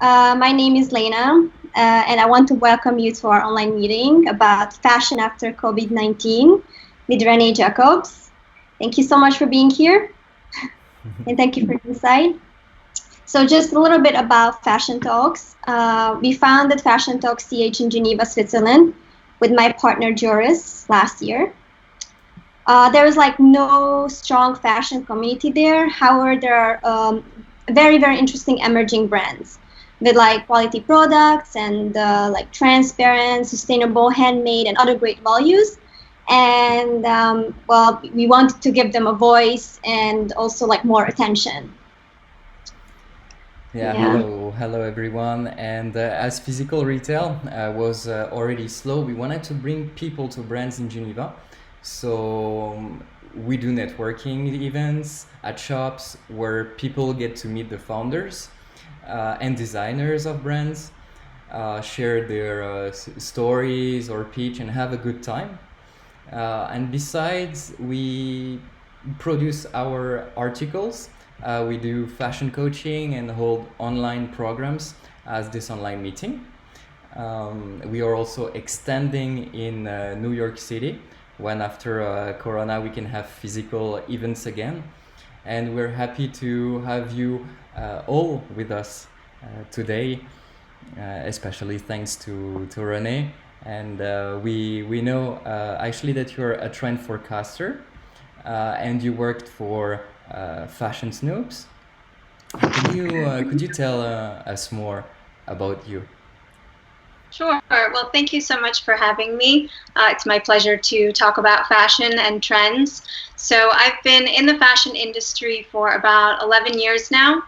My name is Lena, and I want to welcome you to our online meeting about fashion after COVID-19 with Renee Jacobs. Thank you so much for being here, and thank you for your insight. So just a little bit about Fashion Talks. We founded Fashion Talks CH in Geneva, Switzerland with my partner Joris last year. There is like no strong fashion community there. However, there are very, very interesting emerging brands with like quality products and like transparent, sustainable, handmade, and other great values. And well, we wanted to give them a voice and also like more attention. Yeah, hello everyone. And as physical retail was already slow, we wanted to bring people to brands in Geneva. So we do networking events at shops where people get to meet the founders and designers of brands, share their stories or pitch and have a good time. And besides, we produce our articles. We do fashion coaching and hold online programs as this online meeting. We are also extending in New York City when after Corona we can have physical events again. And we're happy to have you all with us today, especially thanks to Renee. And we know actually that you're a trend forecaster and you worked for Fashion Snoops. Could you tell us more about you? Sure. Well, thank you so much for having me. It's my pleasure to talk about fashion and trends. So I've been in the fashion industry for about 11 years now.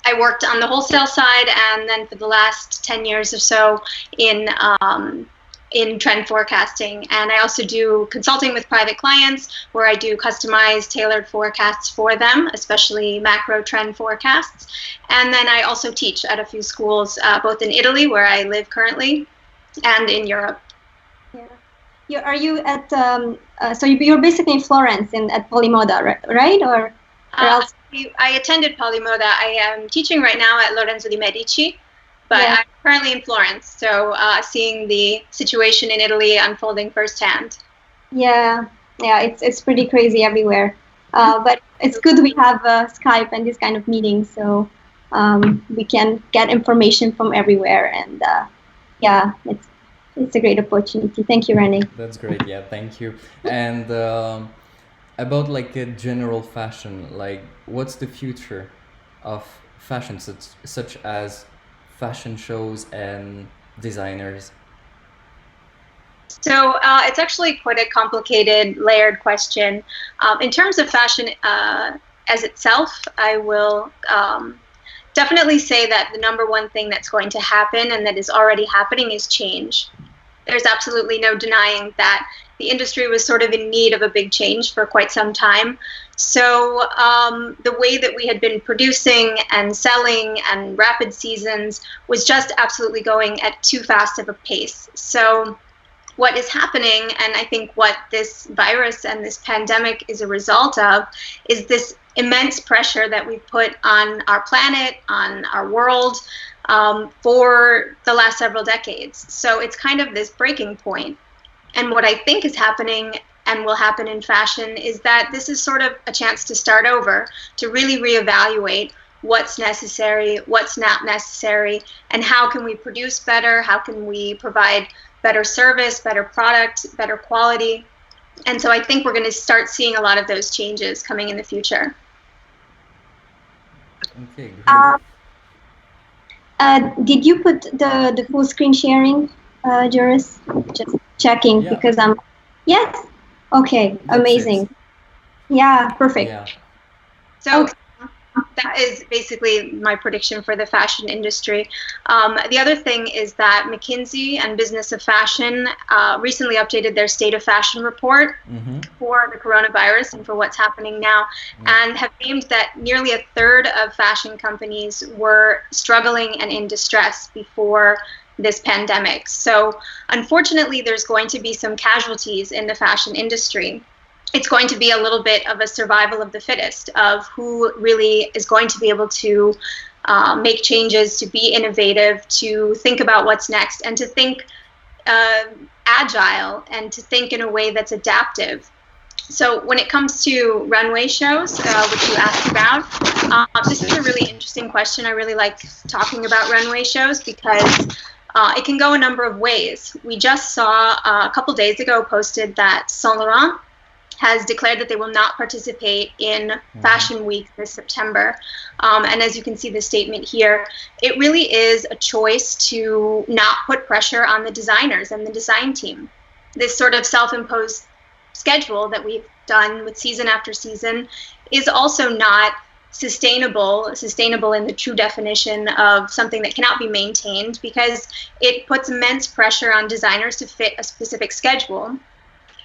I worked on the wholesale side, and then for the last 10 years or so in trend forecasting. And I also do consulting with private clients where I do customized, tailored forecasts for them, especially macro trend forecasts. And then I also teach at a few schools, both in Italy, where I live currently, and in Europe. Yeah. Are you at, so you're basically in Florence at Polimoda, right? Or else? I attended Polimoda. I am teaching right now at Lorenzo di Medici. But yeah. I'm currently in Florence, so seeing the situation in Italy unfolding firsthand. Yeah, it's pretty crazy everywhere. But it's good we have Skype and this kind of meetings, so we can get information from everywhere. And yeah, it's a great opportunity. Thank you, Renee. That's great. Yeah, thank you. And about like a general fashion, like what's the future of fashion, such as fashion shows and designers? So it's actually quite a complicated, layered question. In terms of fashion as itself, I will definitely say that the number one thing that's going to happen and that is already happening is change. There's absolutely no denying that the industry was sort of in need of a big change for quite some time. So the way that we had been producing and selling and rapid seasons was just absolutely going at too fast of a pace. So what is happening, and I think what this virus and this pandemic is a result of, is this immense pressure that we've put on our planet, on our world, for the last several decades. So it's kind of this breaking point. And what I think is happening and will happen in fashion is that this is sort of a chance to start over, to really reevaluate what's necessary, what's not necessary, and how can we produce better, how can we provide better service, better product, better quality. And so I think we're going to start seeing a lot of those changes coming in the future. Okay, great. Did you put the full screen sharing, Joris? Just checking, yeah. Because I'm... Yes? Okay, that's amazing. It. Yeah, perfect. Yeah. So that is basically my prediction for the fashion industry. The other thing is that McKinsey and Business of Fashion recently updated their State of Fashion report for the coronavirus and for what's happening now, and have named that nearly a third of fashion companies were struggling and in distress before this pandemic. So unfortunately, there's going to be some casualties in the fashion industry. It's going to be a little bit of a survival of the fittest, of who really is going to be able to make changes, to be innovative, to think about what's next, and to think agile, and to think in a way that's adaptive. So when it comes to runway shows, which you asked about, this is a really interesting question. I really like talking about runway shows because it can go a number of ways. We just saw a couple days ago posted that Saint Laurent has declared that they will not participate in Fashion Week this September. And as you can see the statement here, it really is a choice to not put pressure on the designers and the design team. This sort of self-imposed schedule that we've done with season after season is also not sustainable in the true definition of something that cannot be maintained, because it puts immense pressure on designers to fit a specific schedule.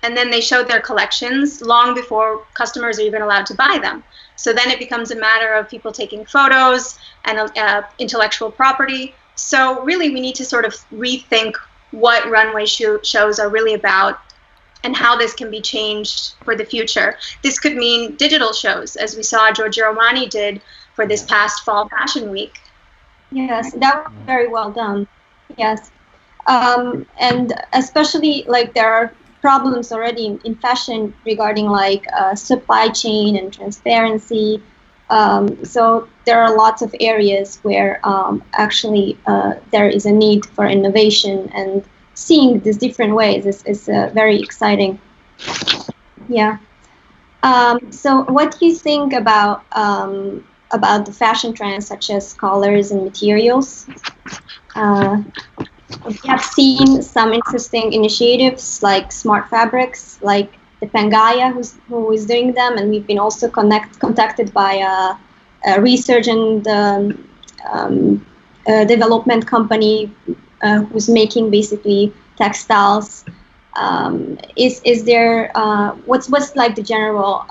And then they show their collections long before customers are even allowed to buy them. So then it becomes a matter of people taking photos and intellectual property. So really we need to sort of rethink what runway shows are really about, and how this can be changed for the future. This could mean digital shows, as we saw Giorgio Armani did for this past Fall Fashion Week. Yes, that was very well done. Yes. And especially, like, there are problems already in fashion regarding, like, supply chain and transparency. So there are lots of areas where actually there is a need for innovation, and seeing these different ways is very exciting. Yeah. So what do you think about the fashion trends such as colors and materials? We have seen some interesting initiatives like smart fabrics, like the Pangaya, who is doing them, and we've been also contacted by a research and development company who's making basically textiles. Is there what's like the general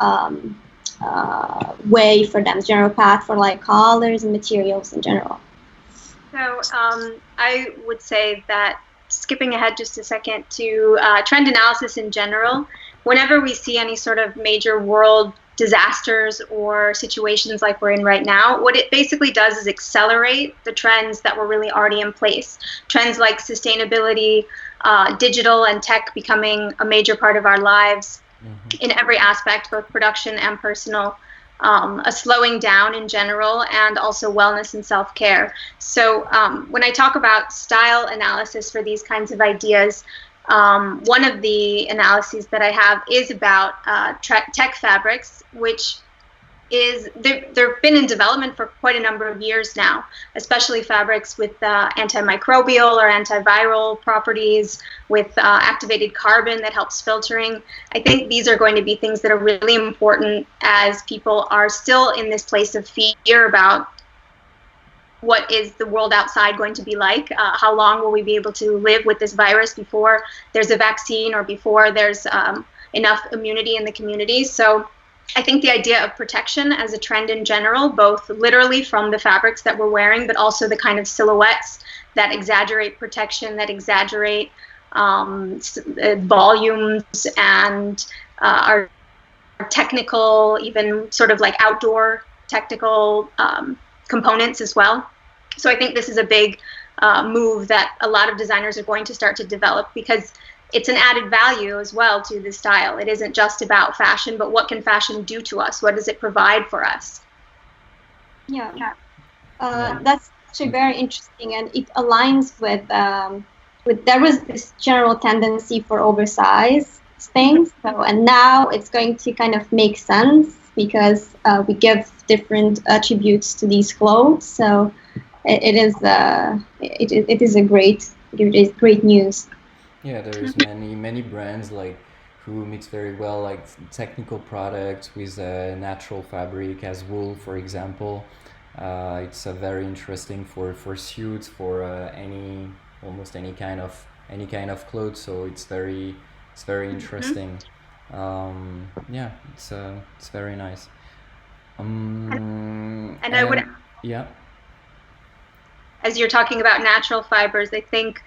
way for them, general path for like colors and materials in general? So I would say that, skipping ahead just a second to trend analysis in general, whenever we see any sort of major world disasters or situations like we're in right now, what it basically does is accelerate the trends that were really already in place. Trends like sustainability, digital and tech becoming a major part of our lives in every aspect, both production and personal, a slowing down in general, and also wellness and self-care. So when I talk about style analysis for these kinds of ideas, one of the analyses that I have is about tech fabrics, which is they've been in development for quite a number of years now, especially fabrics with antimicrobial or antiviral properties, with activated carbon that helps filtering. I think these are going to be things that are really important as people are still in this place of fear about what is the world outside going to be like? How long will we be able to live with this virus before there's a vaccine or before there's enough immunity in the community? So I think the idea of protection as a trend in general, both literally from the fabrics that we're wearing, but also the kind of silhouettes that exaggerate protection, that exaggerate volumes, and are technical, even sort of like outdoor technical components as well. So I think this is a big move that a lot of designers are going to start to develop, because it's an added value as well to the style. It isn't just about fashion, but what can fashion do to us? What does it provide for us? Yeah, that's actually very interesting, and it aligns with there was this general tendency for oversized things, and now it's going to kind of make sense, because we give different attributes to these clothes. So it is great news. Yeah, there's many brands like who mix very well like technical products with natural fabric as wool, for example. It's very interesting for suits, for almost any kind of clothes. So it's very interesting. Yeah, it's very nice. And I would, yeah. As you're talking about natural fibers, I think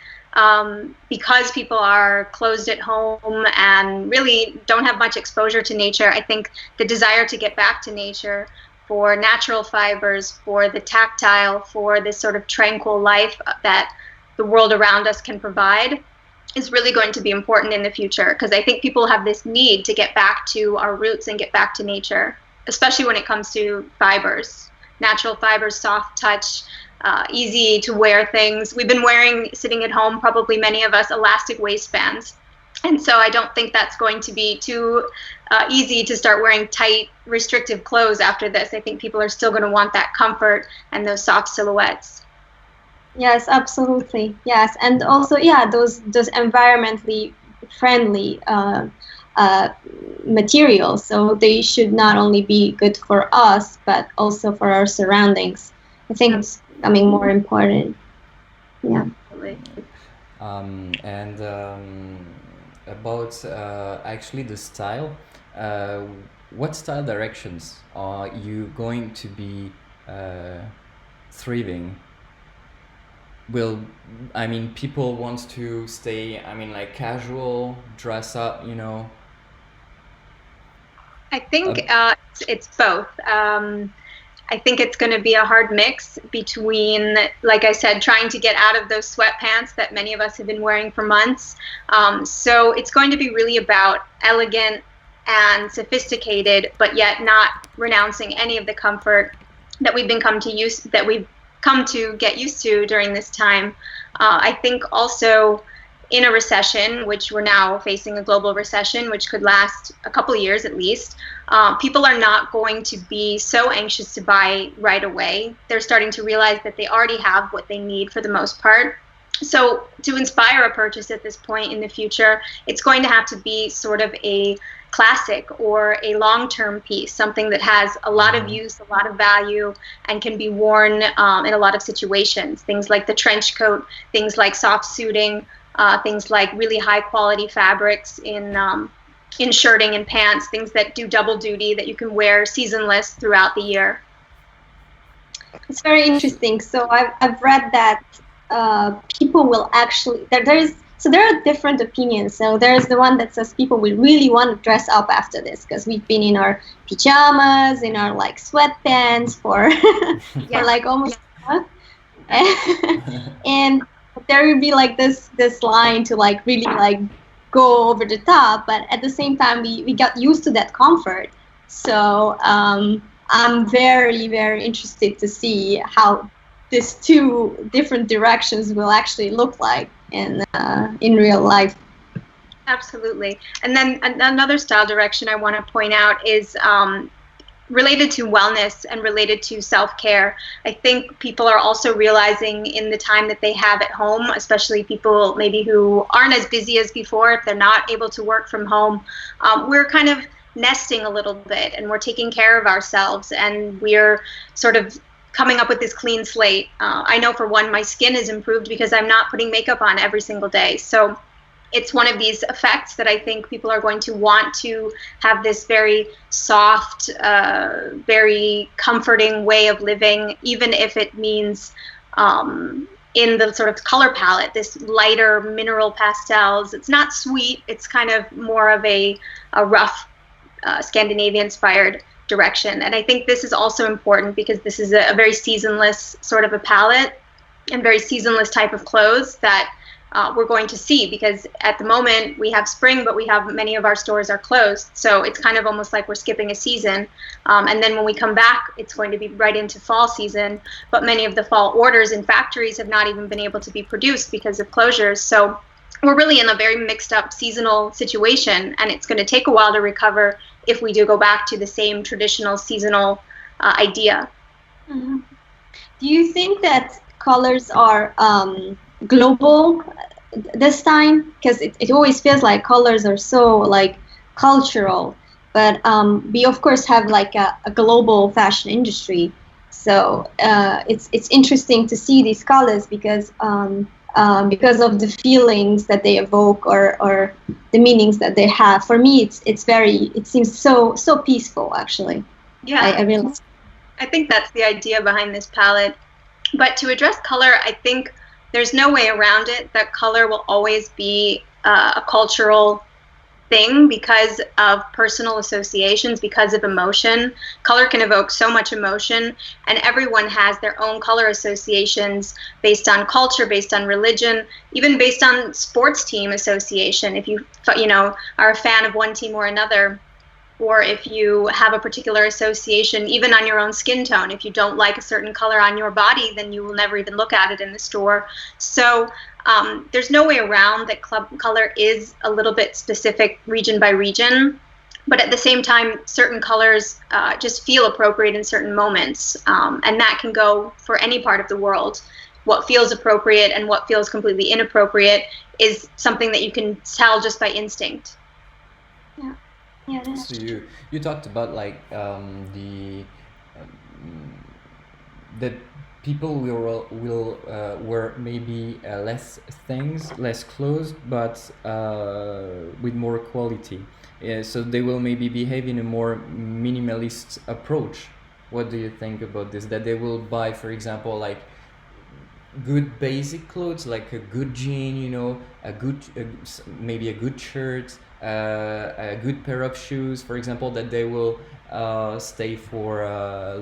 because people are closed at home and really don't have much exposure to nature, I think the desire to get back to nature for natural fibers, for the tactile, for this sort of tranquil life that the world around us can provide, is really going to be important in the future, because I think people have this need to get back to our roots and get back to nature, especially when it comes to fibers. Natural fibers, soft touch, easy to wear things. We've been wearing, sitting at home, probably many of us, elastic waistbands. And so I don't think that's going to be too easy to start wearing tight, restrictive clothes after this. I think people are still going to want that comfort and those soft silhouettes. Yes, absolutely. Yes, and also, yeah, those environmentally friendly materials. So they should not only be good for us, but also for our surroundings. I think it's becoming more important. Yeah. And about actually the style, what style directions are you going to be thriving? I mean, people want to stay, I mean, like casual, dress up, you know? I think it's both. I think it's going to be a hard mix between, like I said, trying to get out of those sweatpants that many of us have been wearing for months. So it's going to be really about elegant and sophisticated, but yet not renouncing any of the comfort that we've come to get used to during this time. I think also in a recession, which we're now facing, a global recession, which could last a couple of years at least, people are not going to be so anxious to buy right away. They're starting to realize that they already have what they need for the most part. So to inspire a purchase at this point in the future, it's going to have to be sort of a classic or a long-term piece, something that has a lot of use, a lot of value, and can be worn in a lot of situations. Things like the trench coat, things like soft suiting, things like really high-quality fabrics in shirting and pants, things that do double duty that you can wear seasonless throughout the year. It's very interesting. So I've read that people will actually there are different opinions. So there's the one that says people will really want to dress up after this because we've been in our pajamas, in our like sweatpants for for like almost a month. And there will be like this line to like really like go over the top, but at the same time we got used to that comfort. So I'm very, very interested to see how these two different directions will actually look like in real life. Absolutely. And then another style direction I want to point out is related to wellness and related to self-care. I think people are also realizing in the time that they have at home, especially people maybe who aren't as busy as before, if they're not able to work from home, we're kind of nesting a little bit and we're taking care of ourselves and we're sort of coming up with this clean slate. I know for one, my skin is improved because I'm not putting makeup on every single day. So it's one of these effects that I think people are going to want to have this very soft, very comforting way of living, even if it means in the sort of color palette, this lighter mineral pastels. It's not sweet. It's kind of more of a rough Scandinavian-inspired direction. And I think this is also important because this is a very seasonless sort of a palette and very seasonless type of clothes that we're going to see, because at the moment we have spring, but many of our stores are closed. So it's kind of almost like we're skipping a season. And then when we come back, it's going to be right into fall season. But many of the fall orders in factories have not even been able to be produced because of closures. So we're really in a very mixed up seasonal situation, and it's going to take a while to recover if we do go back to the same traditional seasonal idea. Mm-hmm. Do you think that colors are global this time? Because it always feels like colors are so like cultural, but we of course have like a global fashion industry. So it's interesting to see these colors because of the feelings that they evoke or the meanings that they have. For me, it seems so peaceful actually. Yeah, I think that's the idea behind this palette. But to address color, I think there's no way around it that color will always be a cultural thing because of personal associations, because of emotion. Color can evoke so much emotion, and everyone has their own color associations based on culture, based on religion, even based on sports team association. If you are a fan of one team or another, or if you have a particular association, even on your own skin tone. If you don't like a certain color on your body, then you will never even look at it in the store. So there's no way around that club color is a little bit specific region by region. But at the same time, certain colors just feel appropriate in certain moments. And that can go for any part of the world. What feels appropriate and what feels completely inappropriate is something that you can tell just by instinct. Yeah. Yeah, that's So true. you talked about that people will wear maybe less things, less clothes, but with more quality. So they will maybe behave in a more minimalist approach. What do you think about this? That they will buy, for example, like good basic clothes, like a good jean, maybe a good shirt, a good pair of shoes, for example, that they will stay for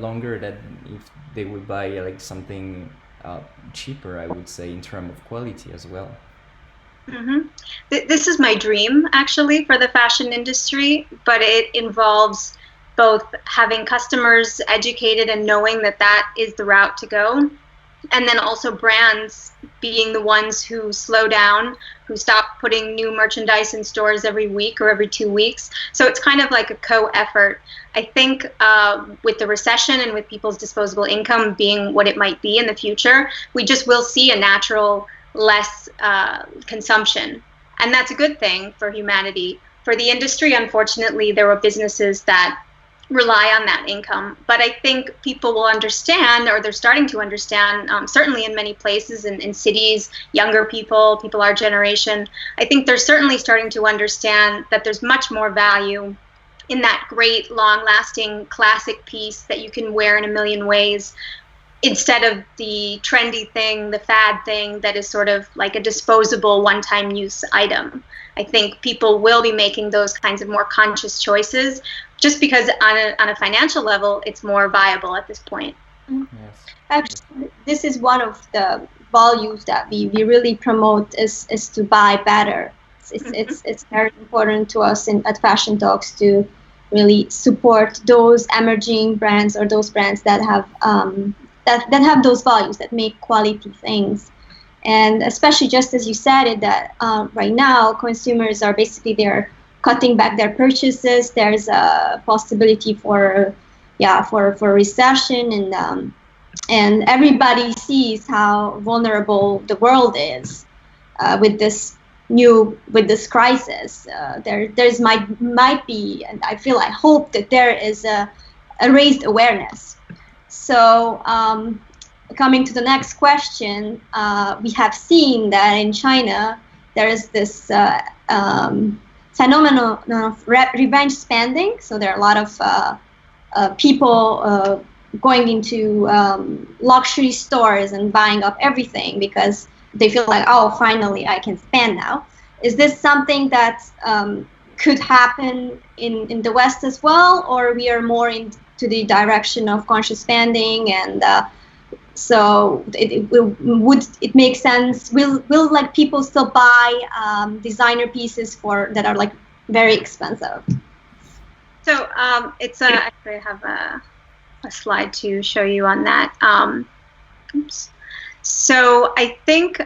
longer than if they would buy like something cheaper, I would say, in terms of quality as well. Mm-hmm. This is my dream, actually, for the fashion industry, but it involves both having customers educated and knowing that that is the route to go, and then also brands being the ones who slow down, who stop putting new merchandise in stores every week or every 2 weeks. So it's kind of like a co-effort. I think with the recession and with people's disposable income being what it might be in the future, we just will see a natural less consumption. And that's a good thing for humanity. For the industry, unfortunately, there were businesses that rely on that income. But I think people will understand, or they're starting to understand, certainly in many places, in cities, younger people our generation, I think they're certainly starting to understand that there's much more value in that great, long-lasting classic piece that you can wear in a million ways, instead of the trendy thing, the fad thing that is sort of like a disposable one-time use item. I think people will be making those kinds of more conscious choices just because on a financial level, it's more viable at this point. Yes. Actually, this is one of the values that we really promote is to buy better. It's very important to us at Fashion Talks to really support those emerging brands or those brands that have that have those values, that make quality things. And especially just as you said it, that right now consumers are basically they're cutting back their purchases. There's a possibility for recession, and everybody sees how vulnerable the world is with this crisis. There's might be, and I hope that there is a raised awareness. So coming to the next question, we have seen that in China there is this phenomenon of revenge spending. So there are a lot of people going into luxury stores and buying up everything because they feel like, oh, finally I can spend now. Is this something that could happen in the West as well, or we are more into the direction of conscious spending, and so would it make sense? Will like people still buy designer pieces that are like very expensive? So it's actually I have a slide to show you on that. Oops. So I think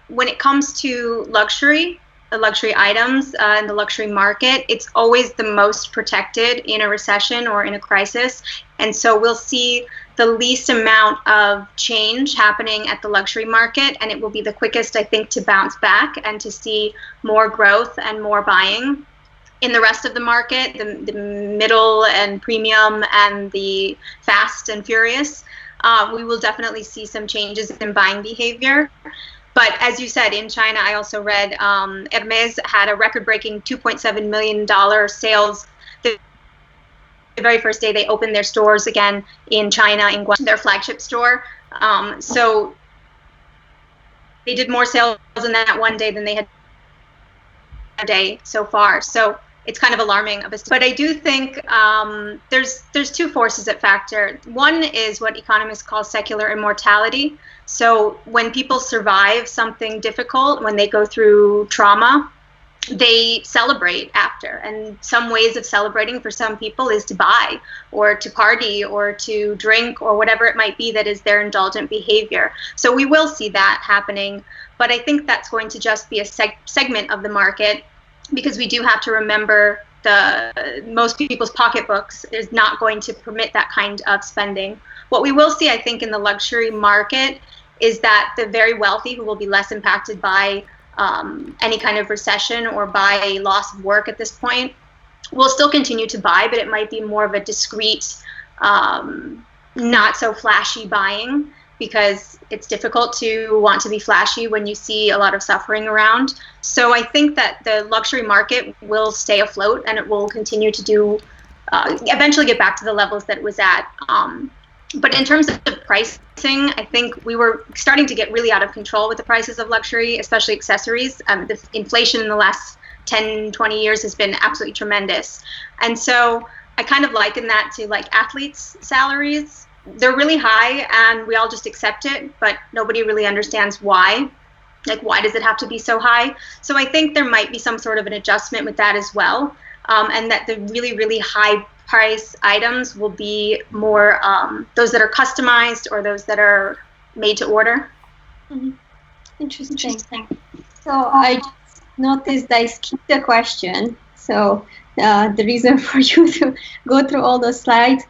when it comes to luxury items in the luxury market, it's always the most protected in a recession or in a crisis. And so we'll see the least amount of change happening at the luxury market, and it will be the quickest, I think, to bounce back and to see more growth and more buying. In the rest of the market, the middle and premium and the fast and furious, we will definitely see some changes in buying behavior. But as you said, in China, I also read Hermes had a record-breaking $2.7 million sales the very first day they opened their stores again in China, in Guangzhou, their flagship store. So they did more sales in that one day than they had day so far. So it's kind of alarming of us. But I do think there's two forces at factor. One is what economists call secular immortality. So when people survive something difficult, when they go through trauma, they celebrate after. And some ways of celebrating for some people is to buy or to party or to drink or whatever it might be that is their indulgent behavior. So we will see that happening. But I think that's going to just be a segment of the market, because we do have to remember most people's pocketbooks is not going to permit that kind of spending. What we will see, I think, in the luxury market is that the very wealthy, who will be less impacted by any kind of recession or by loss of work at this point, will still continue to buy, but it might be more of a discreet, not so flashy buying, because it's difficult to want to be flashy when you see a lot of suffering around. So I think that the luxury market will stay afloat, and it will continue to eventually get back to the levels that it was at. But in terms of pricing, I think we were starting to get really out of control with the prices of luxury, especially accessories. The inflation in the last 10, 20 years has been absolutely tremendous. And so I kind of liken that to like athletes' salaries. They're really high and we all just accept it, but nobody really understands why. Like, why does it have to be so high? So I think there might be some sort of an adjustment with that as well. And that the really, really high price items will be more those that are customized or those that are made to order. Mm-hmm. Interesting. So I just noticed I skipped the question. So the reason for you to go through all those slides.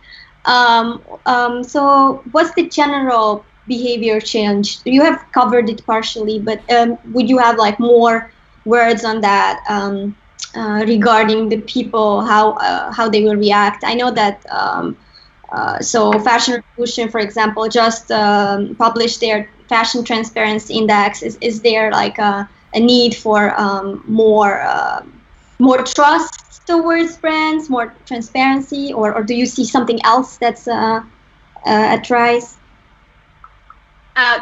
So what's the general behavior change? You have covered it partially, but would you have like more words on that regarding the people, how they will react? I know that so Fashion Revolution, for example, just published their Fashion Transparency Index. Is there like a need for more trust towards brands, more transparency, or do you see something else that's at rise?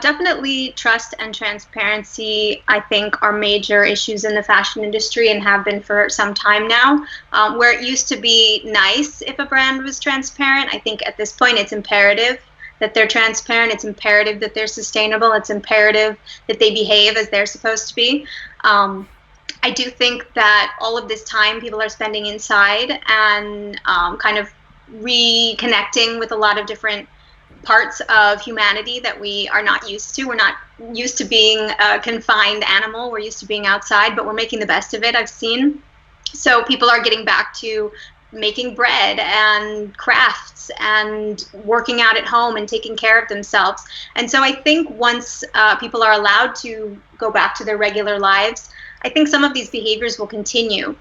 Definitely trust and transparency, I think, are major issues in the fashion industry and have been for some time now. Where it used to be nice if a brand was transparent, I think at this point it's imperative that they're transparent. It's imperative that they're sustainable. It's imperative that they behave as they're supposed to be. I do think that all of this time people are spending inside and kind of reconnecting with a lot of different parts of humanity that we are not used to. We're not used to being a confined animal. We're used to being outside, but we're making the best of it, I've seen. So people are getting back to making bread and crafts and working out at home and taking care of themselves. And so I think once people are allowed to go back to their regular lives, I think some of these behaviors will continue.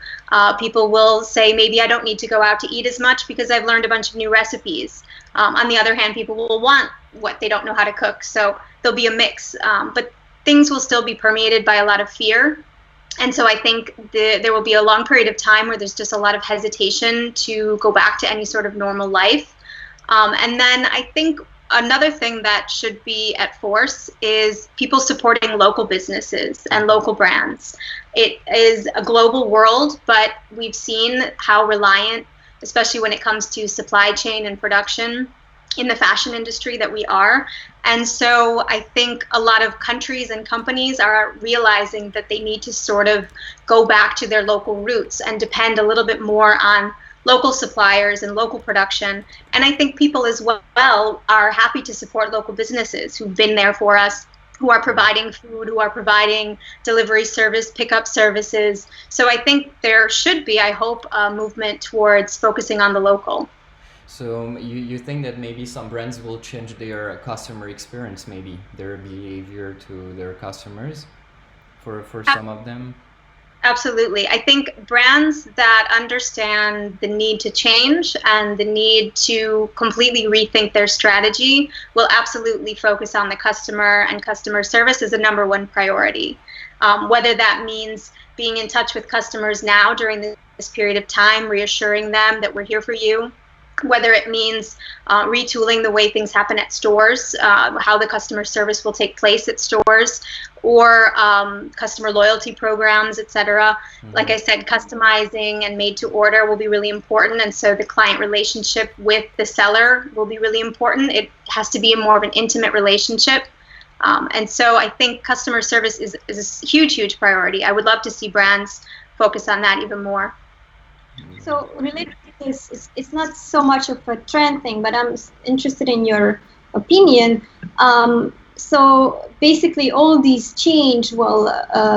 People will say, maybe I don't need to go out to eat as much because I've learned a bunch of new recipes. On the other hand, people will want what they don't know how to cook. So there'll be a mix. But things will still be permeated by a lot of fear. And so I think there will be a long period of time where there's just a lot of hesitation to go back to any sort of normal life. And then I think another thing that should be at force is people supporting local businesses and local brands. It is a global world, but we've seen how reliant, especially when it comes to supply chain and production in the fashion industry, that we are. And so I think a lot of countries and companies are realizing that they need to sort of go back to their local roots and depend a little bit more on local suppliers and local production. And I think people as well are happy to support local businesses who've been there for us, who are providing food, who are providing delivery service, pickup services. So I think there should be, I hope, a movement towards focusing on the local. So you think that maybe some brands will change their customer experience, maybe their behavior to their customers for some of them? Absolutely. I think brands that understand the need to change and the need to completely rethink their strategy will absolutely focus on the customer, and customer service is a number one priority. Whether that means being in touch with customers now during this period of time, reassuring them that we're here for you, whether it means retooling the way things happen at stores, how the customer service will take place at stores, or customer loyalty programs, etc. Like I said, customizing and made to order will be really important, and so the client relationship with the seller will be really important. It has to be more of an intimate relationship. And so I think customer service is a huge priority. I would love to see brands focus on that even more. So related to this, it's not so much of a trend thing, but I'm interested in your opinion. So basically, all these change will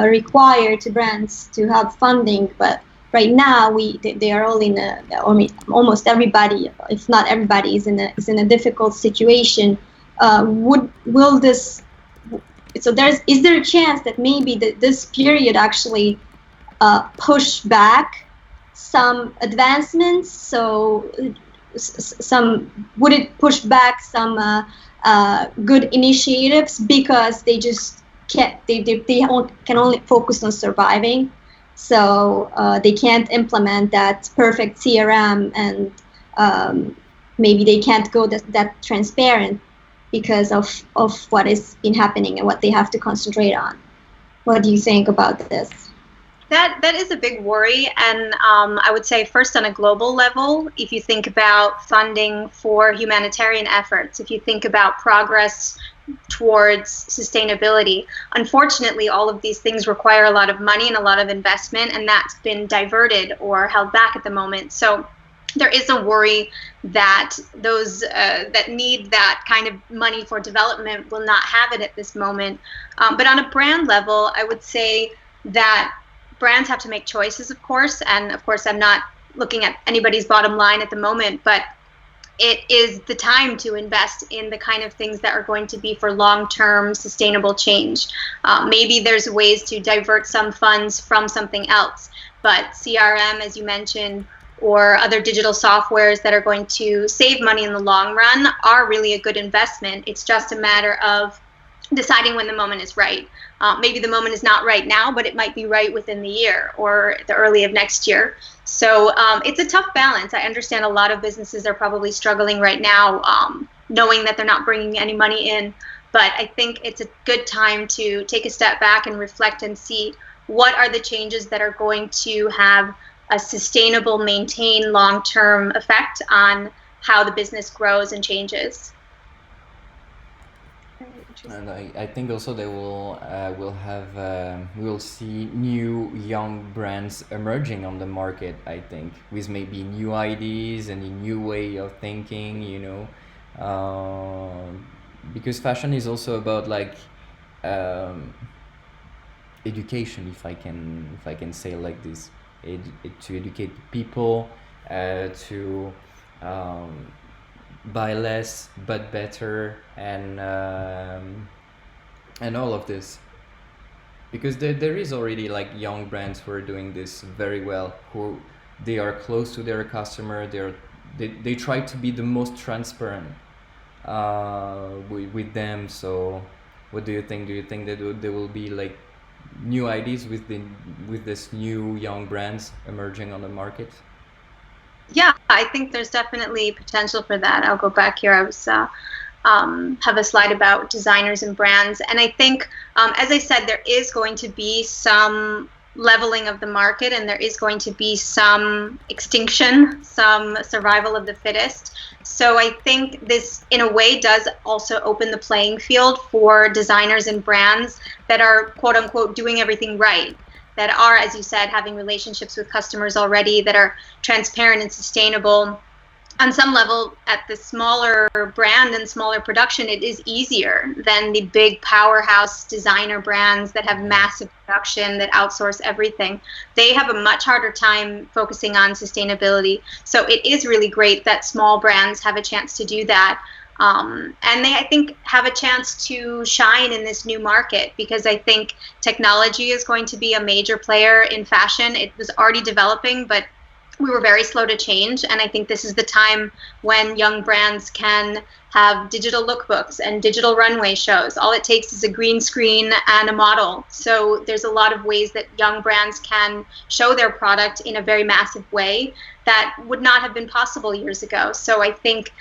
require to brands to have funding, but right now they are all in almost everybody, if not everybody, is in a difficult situation. Will this? So is there a chance that maybe this period actually push back some advancements? So would it push back some good initiatives because they just can only focus on surviving, so they can't implement that perfect CRM, and maybe they can't go that transparent because of what has been happening and what they have to concentrate on. What do you think about this? That is a big worry, and I would say first on a global level, if you think about funding for humanitarian efforts, if you think about progress towards sustainability, unfortunately all of these things require a lot of money and a lot of investment, and that's been diverted or held back at the moment. So there is a worry that those that need that kind of money for development will not have it at this moment. But on a brand level, I would say that brands have to make choices, of course, and of course I'm not looking at anybody's bottom line at the moment, but it is the time to invest in the kind of things that are going to be for long-term sustainable change. Maybe there's ways to divert some funds from something else, but CRM, as you mentioned, or other digital softwares that are going to save money in the long run are really a good investment. It's just a matter of deciding when the moment is right. Maybe the moment is not right now, but it might be right within the year or the early of next year. So it's a tough balance. I understand a lot of businesses are probably struggling right now, knowing that they're not bringing any money in. But I think it's a good time to take a step back and reflect and see what are the changes that are going to have a sustainable, maintained, long-term effect on how the business grows and changes. And I think also they we'll see new young brands emerging on the market, I think, with maybe new ideas and a new way of thinking, because fashion is also about education, if I can say like this, to educate people to buy less but better, and all of this, because there is already young brands who are doing this very well, who they are close to their customer, they try to be the most transparent with them. So what do you think that there will be new ideas with this new young brands emerging on the market? Yeah, I think there's definitely potential for that. I'll go back here. I was have a slide about designers and brands, and I think, as I said, there is going to be some leveling of the market, and there is going to be some extinction, some survival of the fittest. So I think this, in a way, does also open the playing field for designers and brands that are, quote unquote, doing everything right, that are, as you said, having relationships with customers already, that are transparent and sustainable. On some level, at the smaller brand and smaller production, it is easier than the big powerhouse designer brands that have massive production, that outsource everything. They have a much harder time focusing on sustainability. So it is really great that small brands have a chance to do that. And they, I think, have a chance to shine in this new market, because I think technology is going to be a major player in fashion. It was already developing, but we were very slow to change. And I think this is the time when young brands can have digital lookbooks and digital runway shows. All it takes is a green screen and a model. So there's a lot of ways that young brands can show their product in a very massive way that would not have been possible years ago. So I think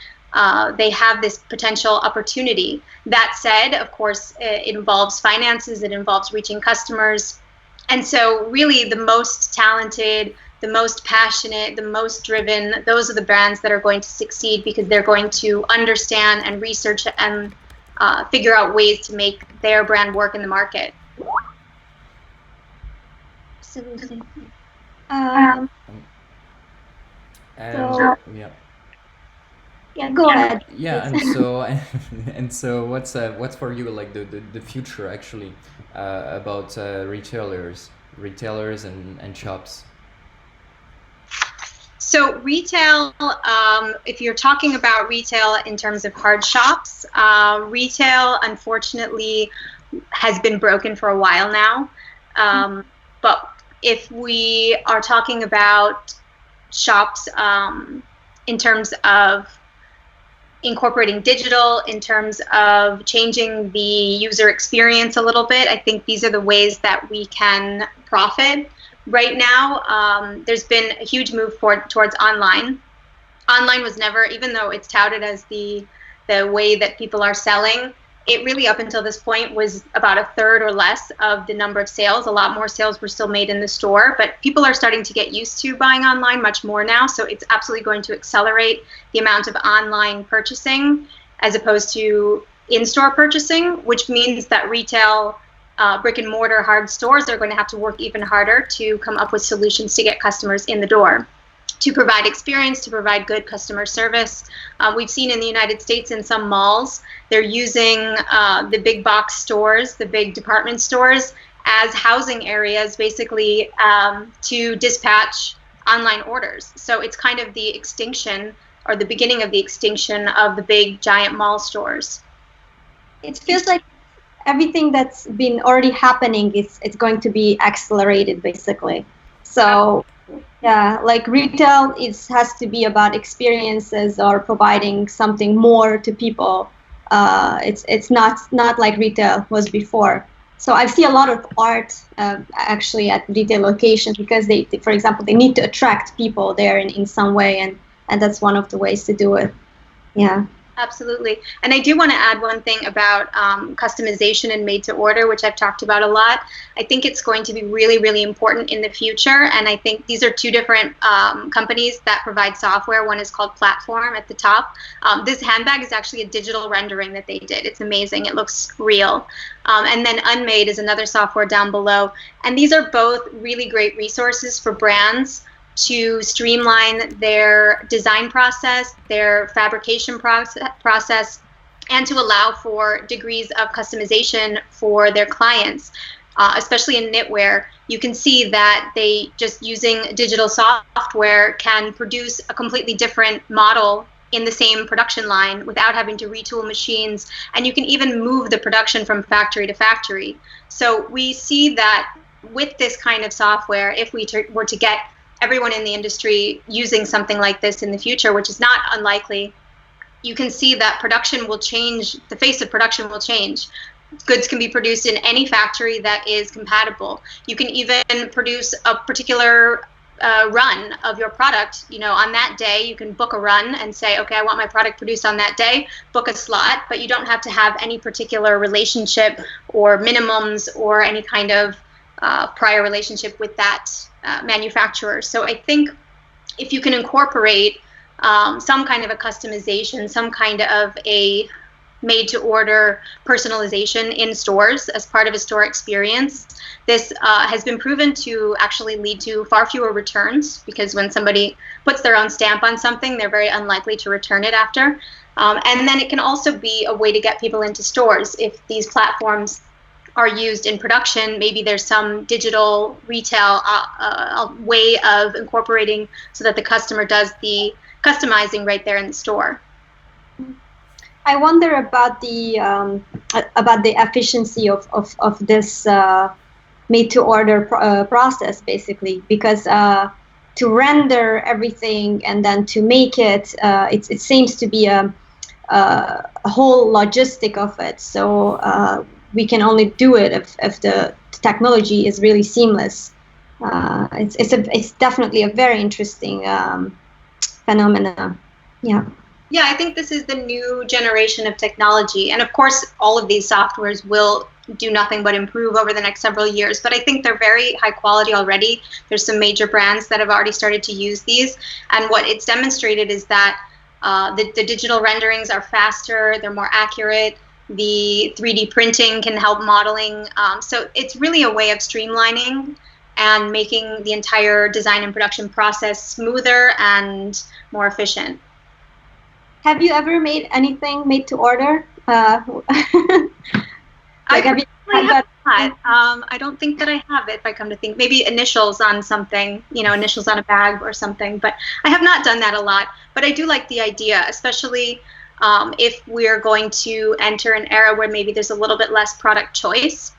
they have this potential opportunity. That said, of course, it involves finances, it involves reaching customers. And so really the most talented, the most passionate, the most driven, those are the brands that are going to succeed, because they're going to understand and research and figure out ways to make their brand work in the market. Absolutely. Yeah, go ahead. Yeah, and so what's for you like the future actually about retailers and shops? So retail, if you're talking about retail in terms of hard shops, retail unfortunately has been broken for a while now. But if we are talking about shops in terms of incorporating digital, in terms of changing the user experience a little bit, I think these are the ways that we can profit. Right now, there's been a huge move towards online. Online was never, even though it's touted as the way that people are selling, it really up until this point was about a third or less of the number of sales. A lot more sales were still made in the store, but people are starting to get used to buying online much more now. So it's absolutely going to accelerate the amount of online purchasing as opposed to in-store purchasing, which means that retail, brick and mortar hard stores are going to have to work even harder to come up with solutions to get customers in the door, to provide experience, to provide good customer service. We've seen in the United States in some malls, they're using the big box stores, the big department stores, as housing areas basically to dispatch online orders. So it's kind of the extinction or the beginning of the extinction of the big giant mall stores. It feels like everything that's been already happening it's going to be accelerated basically. So yeah, like retail has to be about experiences or providing something more to people. It's not like retail was before. So I see a lot of art actually at retail locations because they, for example, they need to attract people there in some way, and that's one of the ways to do it. Yeah. Absolutely. And I do want to add one thing about customization and made to order, which I've talked about a lot. I think it's going to be really, really important in the future. And I think these are two different companies that provide software. One is called Platform at the top. This handbag is actually a digital rendering that they did. It's amazing. It looks real. And then Unmade is another software down below. And these are both really great resources for brands to streamline their design process, their fabrication process, and to allow for degrees of customization for their clients, especially in knitwear. You can see that they just using digital software can produce a completely different model in the same production line without having to retool machines, and you can even move the production from factory to factory. So we see that with this kind of software, if we were to get everyone in the industry using something like this in the future, which is not unlikely, you can see that production will change, the face of production will change. Goods can be produced in any factory that is compatible. You can even produce a particular run of your product. You know, on that day, you can book a run and say, okay, I want my product produced on that day, book a slot, but you don't have to have any particular relationship or minimums or any kind of prior relationship with that manufacturer. So I think if you can incorporate some kind of a customization, some kind of a made-to-order personalization in stores as part of a store experience, this has been proven to actually lead to far fewer returns, because when somebody puts their own stamp on something, they're very unlikely to return it after. And then it can also be a way to get people into stores. If these platforms are used in production, maybe there's some digital retail way of incorporating so that the customer does the customizing right there in the store. I wonder about the efficiency of this made-to-order process, basically, because to render everything and then to make it, it seems to be a whole logistic of it. So we can only do it if the technology is really seamless. It's definitely a very interesting phenomena. Yeah. Yeah, I think this is the new generation of technology. And of course, all of these softwares will do nothing but improve over the next several years. But I think they're very high quality already. There's some major brands that have already started to use these. And what it's demonstrated is that the digital renderings are faster, they're more accurate. The 3D printing can help modeling. So it's really a way of streamlining and making the entire design and production process smoother and more efficient. Have you ever made anything made to order? I don't think that I have it, if I come to think. Maybe initials on something, initials on a bag or something. But I have not done that a lot. But I do like the idea, especially if we're going to enter an era where maybe there's a little bit less product choice.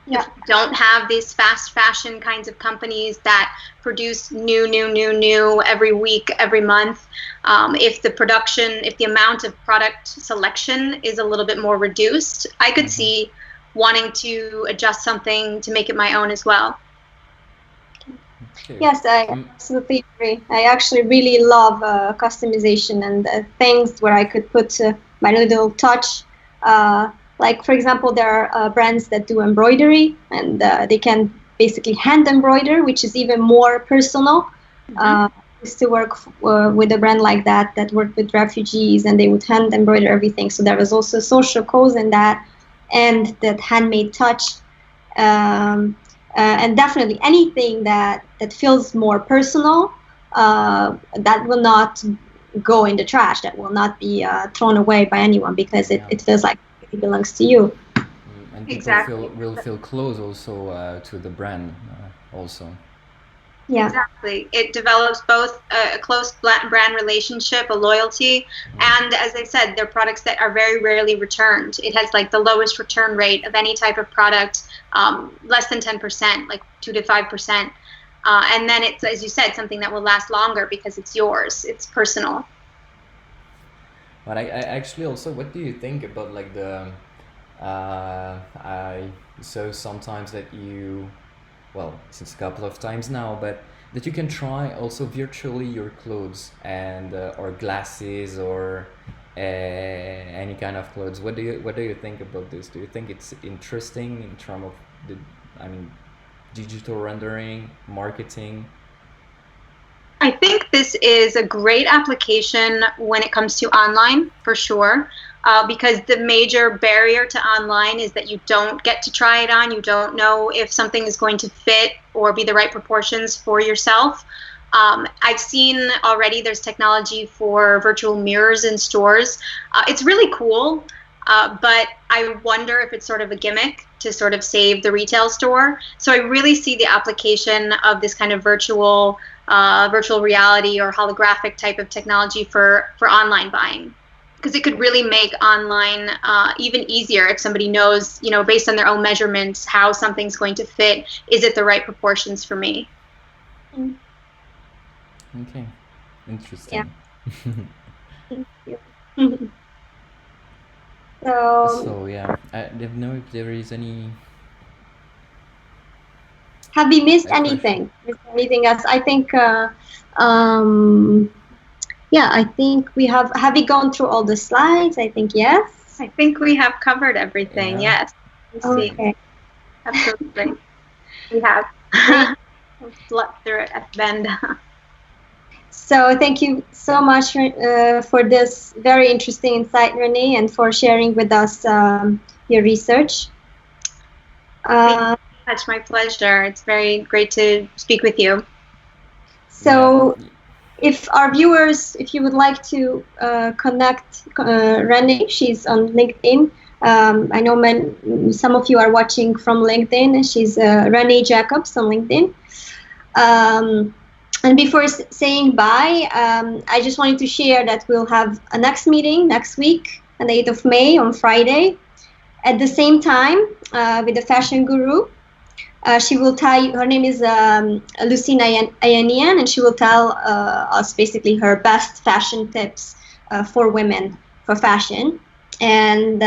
Yeah. If we don't have these fast fashion kinds of companies that produce new every week, every month, if the amount of product selection is a little bit more reduced, I could see wanting to adjust something to make it my own as well. Okay. Yes, I absolutely agree. I actually really love customization and things where I could put my little touch. Like, for example, there are brands that do embroidery, and they can basically hand embroider, which is even more personal. I used to work with a brand like that worked with refugees, and they would hand embroider everything. So there was also social cause in that, and that handmade touch. And definitely anything that feels more personal, that will not go in the trash, that will not be thrown away by anyone, because it feels like it belongs to you. And people Exactly. will feel close also to the brand also. Yeah. Exactly. It develops both a close brand relationship, a loyalty, and as I said, they're products that are very rarely returned. It has like the lowest return rate of any type of product, less than 10%, like 2 to 5%. And then it's, as you said, something that will last longer because it's yours. It's personal. But I actually also, what do you think about like the, I saw sometimes that you, well, since a couple of times now, but that you can try also virtually your clothes and or glasses or any kind of clothes. What do you think about this? Do you think it's interesting in terms of digital rendering, marketing? I think this is a great application when it comes to online, for sure, because the major barrier to online is that you don't get to try it on. You don't know if something is going to fit or be the right proportions for yourself. I've seen already there's technology for virtual mirrors in stores. It's really cool, but I wonder if it's sort of a gimmick to sort of save the retail store. So I really see the application of this kind of virtual reality or holographic type of technology for online buying, because it could really make online even easier if somebody knows, based on their own measurements, how something's going to fit. Is it the right proportions for me? Okay, interesting. Yeah. Thank you. So yeah, I don't know if there is any. Have we missed question. anything? Missed anything else? I think, I think we have. Have we gone through all the slides? I think yes. I think we have covered everything. Yeah. Yes. Let's see. Okay. Absolutely. We have. Slept through it at Bend. So thank you so much for this very interesting insight, Renee, and for sharing with us your research. That's my pleasure. It's very great to speak with you. So if our viewers, if you would like to connect Renee, she's on LinkedIn. I know some of you are watching from LinkedIn. She's Renee Jacobs on LinkedIn. And before saying bye, I just wanted to share that we'll have a next meeting next week, on the 8th of May, on Friday, at the same time with the fashion guru. She will tell you, her name is Lucina Ayanian, and she will tell us basically her best fashion tips for women for fashion. And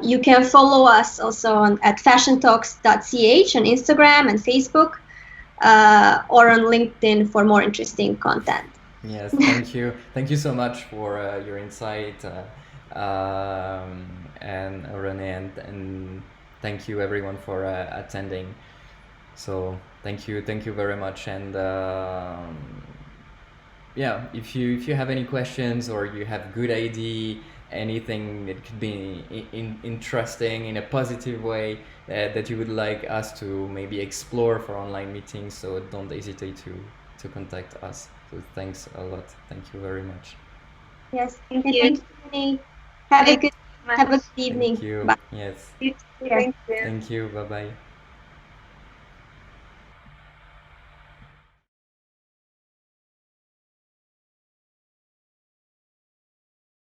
you can follow us also at fashiontalks.ch on Instagram and Facebook, or on LinkedIn for more interesting content. Yes, thank you. Thank you so much for your insight, and Renee, and thank you everyone for attending. So thank you very much. And yeah, if you have any questions or you have good idea, anything that could be interesting in a positive way that you would like us to maybe explore for online meetings, so don't hesitate to contact us. So thanks a lot. Thank you very much. Yes, Thank and you. thank you, Renee. Have a good evening. Thank you. Bye. Yes. Thank you. Thank you. Bye bye.